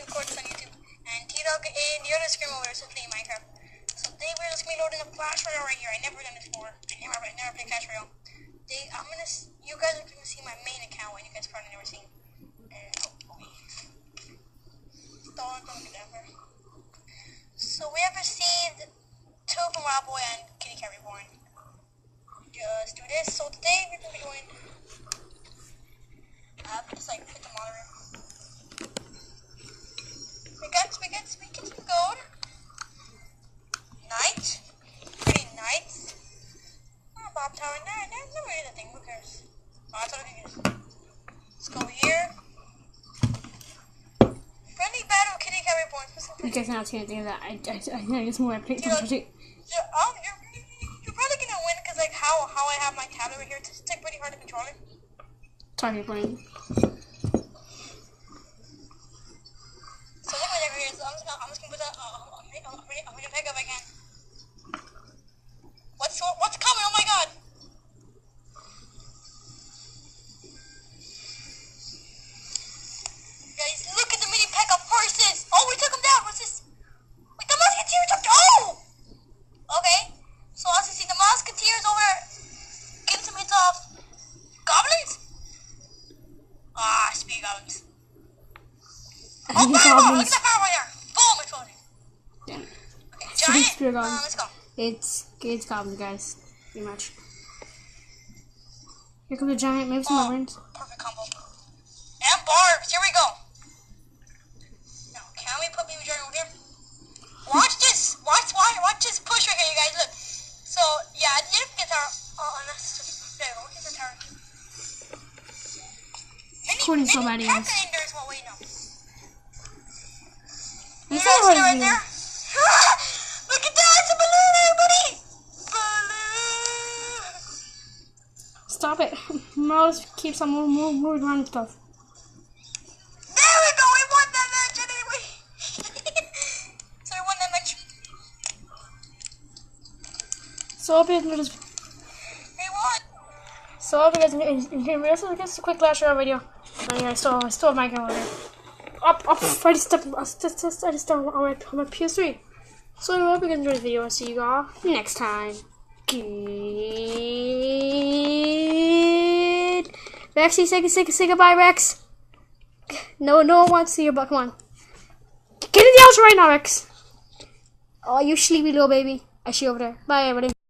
record this on YouTube. And T-Dog and the other scream over there is playing Minecraft. So they were just me loading a Clash Royale right here. I never done this before. I never played Clash Royale. You guys are gonna see my main account, and you guys probably never seen. Don't do that. So we have received 2 from Wild Boy and Kitty Cat Reborn. Just do this. So today we're gonna be doing. Just like put the monitor. We get some gold. Night. Pretty nice. Oh, Bob Tower. Never did that thing. Who cares? Oh, that's what I think it is. Let's go here. Friendly battle, Kitty Cat Reborn. You guys are not seeing anything of that. I think it's more epic. You're probably gonna win because like how I have my tablet right here. It's like pretty hard to control it. Sorry, you're playing. So look at over here. So I'm just gonna put that. I'm gonna pick up again. What's coming? Oh my god! Guys, look at the mini pack of horses. Oh, we took them down. What's this? Wait, the musketeer took. Oh! Okay. So as you see, the musketeers over getting some hits off. Goblins? Ah, speed goblins. Oh, fireball! Look at that fireball there! Boom! Exploded. Damn. Okay, giant. Spear goblins. Let's go. It's goblins, guys. Pretty much. Here comes a giant. Maybe some goblins. Perfect combo. And barbs. Here we go. Now, can we put Baby Jordan over here? Watch this. Watch this push right here, you guys. Look. So yeah, at the end of the tower. Oh, that's just there. Look at the tower. Recording so bad, guys. There's what we know. It's You guys see it right already there? Look at that! It's a balloon, everybody! Balloon! Stop it. Mouse keeps on moving around and stuff. There we go! We won that match anyway! So we won that match. So I hope you guys enjoyed this. We won! So I hope you guys enjoyed this. This is a quick Clash Royale video. Oh yeah, I still have my camera there. Up! I just stepped on my PS3. So I hope you guys enjoyed this video. I'll see you all next time. Good. Rexy, say goodbye, Rex. No one wants to see your butt. Come on. Get in the house right now, Rex. Oh, you sleepy little baby. I see you over there. Bye, everybody.